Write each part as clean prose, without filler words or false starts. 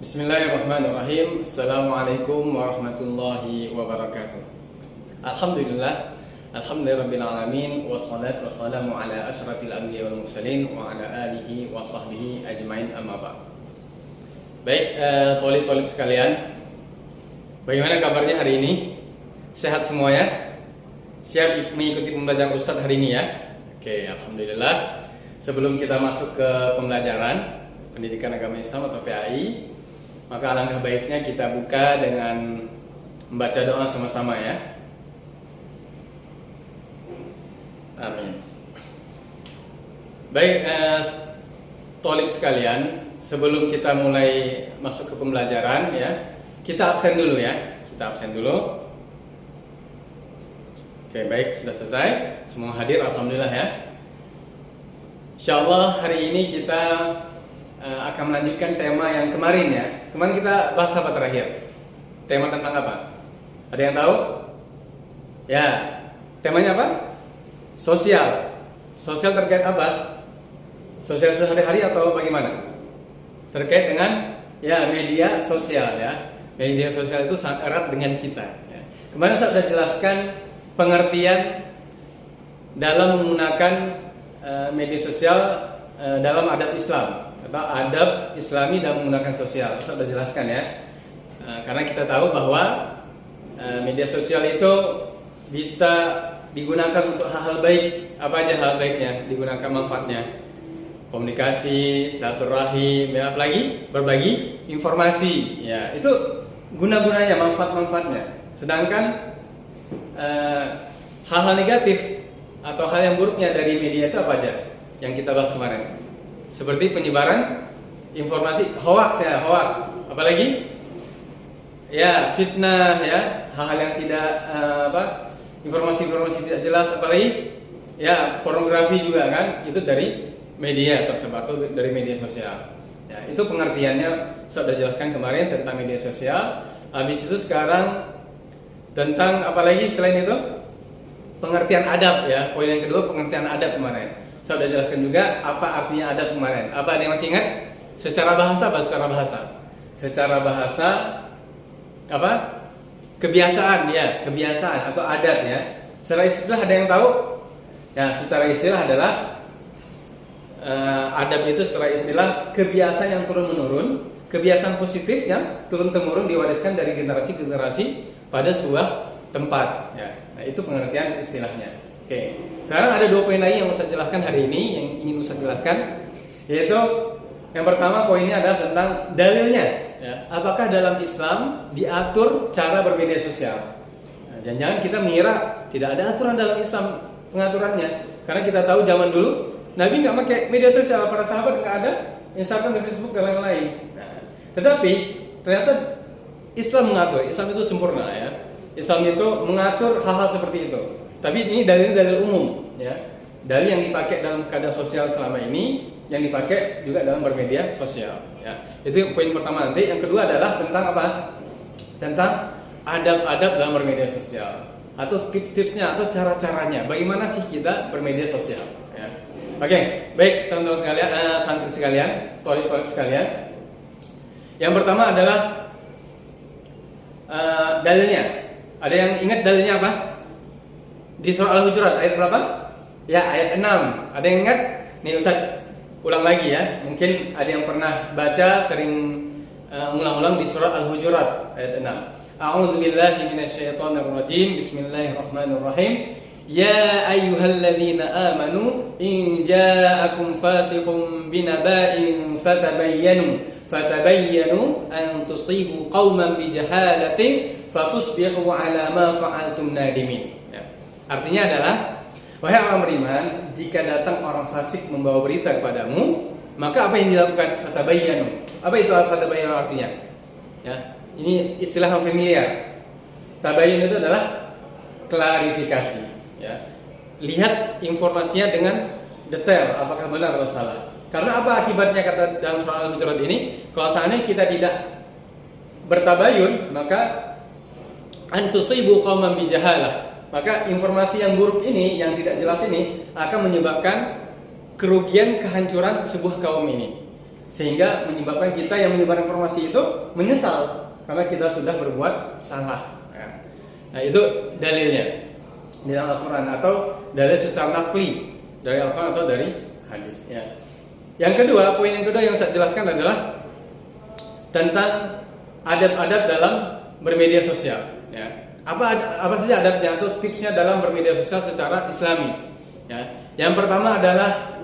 Bismillahirrahmanirrahim. Assalamualaikum warahmatullahi wabarakatuh. Alhamdulillah, alhamdulillahirabbil alamin, wassalatu wassalamu ala asyrafil anbiya wal mursalin wa ala alihi wa sahbihi ajmain, amma ba'd. Baik, thalib-thalib sekalian, bagaimana kabarnya hari ini? Sehat semua ya? Siap mengikuti pembelajaran Ustadz hari ini ya? Oke, alhamdulillah. Sebelum kita masuk ke pembelajaran Pendidikan Agama Islam atau PAI, maka alangkah baiknya kita buka dengan membaca doa sama-sama ya. Amin. Baik, thalib sekalian, sebelum kita mulai masuk ke pembelajaran ya, kita absen dulu ya. Kita absen dulu. Oke, baik, sudah selesai. Semua hadir, alhamdulillah ya. Insyaallah hari ini kita akan melanjutkan tema yang kemarin ya. Kemarin kita bahas apa terakhir? Tema tentang apa? Ada yang tahu? Ya, temanya apa? Sosial. Sosial terkait apa? Sosial sehari-hari atau bagaimana? Terkait dengan ya media sosial ya. Media sosial itu sangat erat dengan kita ya. Kemarin saya sudah jelaskan pengertian dalam menggunakan media sosial dalam adab Islam atau adab Islami dalam menggunakan sosial. Saya sudah jelaskan ya. Karena kita tahu bahwa media sosial itu bisa digunakan untuk hal-hal baik. Apa aja hal baiknya? Digunakan manfaatnya. Komunikasi, silaturahim, ya, apalagi berbagi informasi. Ya, itu guna-gunanya, manfaat-manfaatnya. Sedangkan hal-hal negatif atau hal yang buruknya dari media itu apa aja? Yang kita bahas kemarin. Seperti penyebaran informasi hoax ya, hoax. Apalagi ya fitnah ya, hal-hal yang tidak informasi-informasi tidak jelas, apalagi ya pornografi juga kan, itu dari media tersebar atau dari media sosial. Ya, itu pengertiannya saya sudah jelaskan kemarin tentang media sosial. Habis itu sekarang tentang apalagi selain itu? Pengertian adab ya. Poin yang kedua pengertian adab kemarin. Saya sudah jelaskan juga apa artinya adab kemarin. Apa ada yang masih ingat? Secara bahasa apa? Secara bahasa. Secara bahasa apa? Kebiasaan ya, kebiasaan atau adat ya. Secara istilah ada yang tahu? Ya, secara istilah adalah adab itu secara istilah kebiasaan yang turun menurun, kebiasaan positif yang turun temurun diwariskan dari generasi ke generasi pada sebuah tempat. Ya, nah itu pengertian istilahnya. Oke, sekarang ada 2 poin lagi yang Ustaz jelaskan hari ini, yang ingin Ustaz jelaskan, yaitu yang pertama poinnya adalah tentang dalilnya. Ya, apakah dalam Islam diatur cara bermedia sosial? Nah, jangan-jangan kita mengira tidak ada aturan dalam Islam pengaturannya, karena kita tahu zaman dulu Nabi nggak pakai media sosial, para sahabat nggak ada Instagram dan Facebook dan lain-lain. Nah, tetapi ternyata Islam mengatur, Islam itu sempurna ya. Islam itu mengatur hal-hal seperti itu. Tapi ini dalil umum ya. Dalil yang dipakai dalam keadaan sosial selama ini, yang dipakai juga dalam bermedia sosial ya. Itu poin pertama nanti. Yang kedua adalah tentang apa? Tentang adab-adab dalam bermedia sosial, atau tips-tipsnya atau cara-caranya. Bagaimana sih kita bermedia sosial ya. Oke, baik teman-teman sekalian, santri sekalian, thalib-thalib sekalian. Yang pertama adalah dalilnya. Ada yang ingat dalilnya apa? Di surah Al-Hujurat ayat berapa? Ya, ayat 6. Ada yang ingat? Nih Ustaz ulang lagi ya. Mungkin ada yang pernah baca sering ulang-ulang di surah Al-Hujurat ayat 6. A'udzubillahi minasyaitonirrajim. Bismillahirrahmanirrahim. Ya ayyuhalladzina amanu in ja'akum fasiqun binaba'in fatabayyanu an tusibu qauman bijahalatin fatusbihu ala ma fa'altum nadimin. Ya. Artinya adalah, wahai orang beriman, jika datang orang fasik membawa berita kepadamu, maka apa yang dilakukan? Fatabayyanu. Apa itu fatabayyanu artinya? Ya, ini istilah yang familiar. Tabayyun itu adalah klarifikasi. Ya. Lihat informasinya dengan detail, apakah benar atau salah. Karena apa akibatnya kata dalam surah Al-Hujurat ini? Kalau seandainya kita tidak bertabayun, maka antusibu qauman bijahalah. Maka informasi yang buruk ini, yang tidak jelas ini, akan menyebabkan kerugian, kehancuran sebuah kaum ini. sehingga menyebabkan kita yang menyebar informasi itu menyesal karena kita sudah berbuat salah. Nah, itu dalilnya di dalam Al-Quran atau dalil secara nakli dari Al-Quran atau dari hadis. Ya. Yang kedua, poin yang kedua yang saya jelaskan adalah tentang adab-adab dalam bermedia sosial. Ya. Apa saja adabnya atau tipsnya dalam bermedia sosial secara Islami? Ya. Yang pertama adalah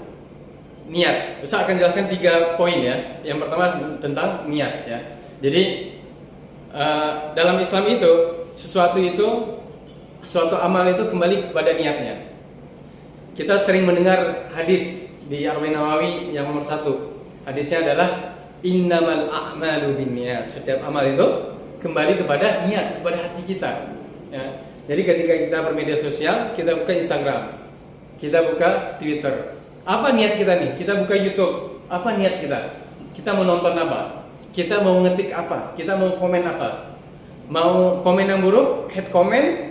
niat. Saya akan jelaskan 3 poin ya. Yang pertama tentang niat ya. Jadi dalam Islam itu suatu amal itu kembali kepada niatnya. Kita sering mendengar hadis di Arba'in Nawawi yang nomor 1. Hadisnya adalah innamal a'malu binniyat. Setiap amal itu kembali kepada niat, kepada hati kita. Ya. Jadi ketika kita bermedia sosial, kita buka Instagram, kita buka Twitter. Apa niat kita nih? Kita buka YouTube. Apa niat kita? Kita mau nonton apa? Kita mau ngetik apa? Kita mau komen apa? Mau komen yang buruk, hate comment,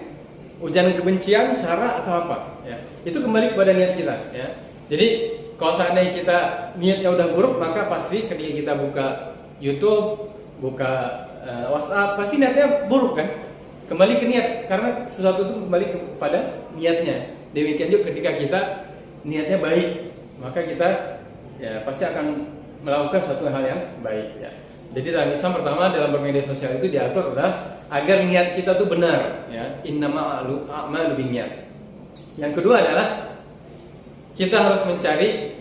ujaran kebencian, sara atau apa? Ya. Itu kembali kepada niat kita. Ya. Jadi kalau seandainya kita niatnya udah buruk, maka pasti ketika kita buka YouTube, buka WhatsApp, pasti niatnya buruk kan? Kembali ke niat, karena sesuatu itu kembali kepada niatnya. Demikian juga ketika kita niatnya baik, maka kita ya pasti akan melakukan suatu hal yang baik. Ya. Jadi dalam Islam pertama dalam bermedia sosial itu diatur adalah agar niat kita tuh benar. Ya. Innamal a'malu binniyat. Yang kedua adalah kita harus mencari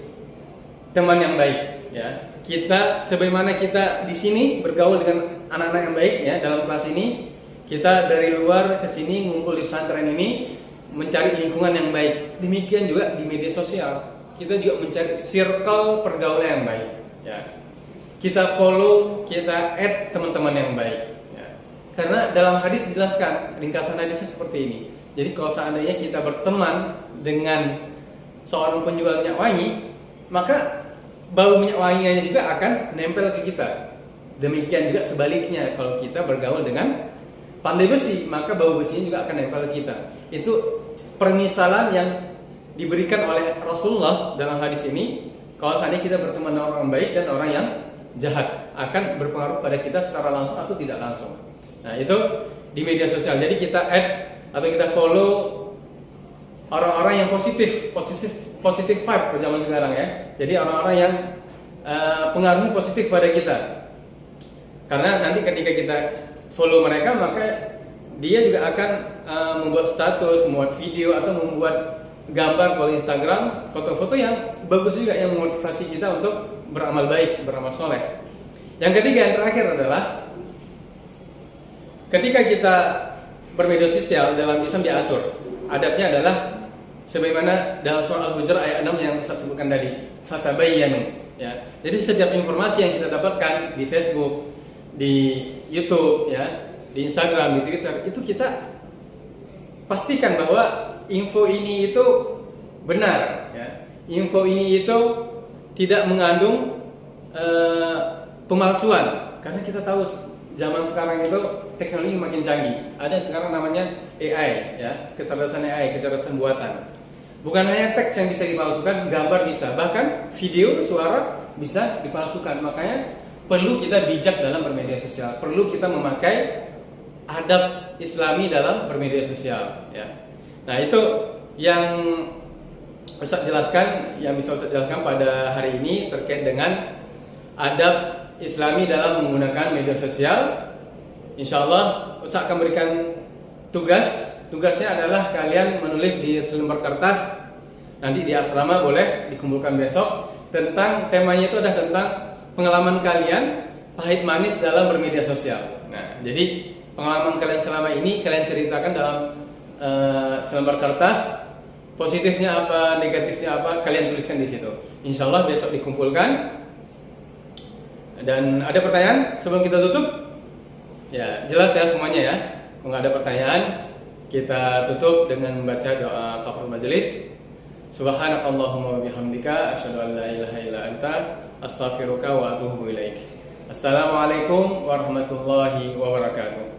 teman yang baik. Ya. Kita sebagaimana kita di sini bergaul dengan anak-anak yang baik ya dalam kelas ini, kita dari luar ke sini ngumpul di pesantren ini mencari lingkungan yang baik. Demikian juga di media sosial. Kita juga mencari circle pergaulan yang baik. Ya. Kita follow, kita add teman-teman yang baik. Ya. Karena dalam hadis dijelaskan, ringkasan hadisnya seperti ini. Jadi kalau seandainya kita berteman dengan seorang penjual minyak wangi, maka bau minyak wanginya juga akan nempel ke kita. Demikian juga sebaliknya, kalau kita bergaul dengan pandai besi, maka bau besinya juga akan nempel ke kita. Itu permisalan yang diberikan oleh Rasulullah dalam hadis ini. Kalau seandainya kita berteman dengan orang baik dan orang yang jahat, akan berpengaruh pada kita secara langsung atau tidak langsung. Nah itu di media sosial. Jadi kita add atau kita follow orang-orang yang positif vibe ke zaman sekarang ya. Jadi orang-orang yang pengaruhnya positif pada kita. Karena nanti ketika kita follow mereka, maka dia juga akan membuat status, membuat video atau membuat gambar kalau Instagram, foto-foto yang bagus juga yang memotivasi kita untuk beramal baik, beramal soleh. Yang ketiga, yang terakhir adalah ketika kita bermedia sosial dalam Islam diatur. Adabnya adalah sebagaimana dalam surah Al-Hujurat ayat 6 yang saya sebutkan tadi, fatabayyanu. Ya. Jadi setiap informasi yang kita dapatkan di Facebook, di YouTube, ya, di Instagram, di Twitter, itu kita pastikan bahwa info ini itu benar. Ya. Info ini itu tidak mengandung pemalsuan, karena kita tahu zaman sekarang itu teknologi makin canggih. Ada sekarang namanya AI, ya, kecerdasan AI, kecerdasan buatan. Bukan hanya teks yang bisa dipalsukan, gambar bisa, bahkan video, suara bisa dipalsukan. Makanya perlu kita bijak dalam bermedia sosial, perlu kita memakai adab Islami dalam bermedia sosial. Ya. Nah itu yang Ustaz jelaskan, yang bisa Ustaz jelaskan pada hari ini terkait dengan adab Islami dalam menggunakan media sosial. Insyaallah Ustaz akan berikan tugasnya adalah kalian menulis di selembar kertas, nanti di asrama boleh dikumpulkan besok. Tentang temanya itu adalah tentang pengalaman kalian pahit manis dalam bermedia sosial. Nah, jadi pengalaman kalian selama ini kalian ceritakan dalam selembar kertas. Positifnya apa, negatifnya apa, kalian tuliskan di situ. Insyaallah besok dikumpulkan. Dan ada pertanyaan sebelum kita tutup? Ya, jelas ya semuanya ya. Kalau nggak ada pertanyaan, kita tutup dengan membaca doa kafaratul majelis. Subhanakallahumma wa bihamdika asyhadu an la ilaha illa anta astaghfiruka wa atubu ilaik. Assalamualaikum warahmatullahi wabarakatuh.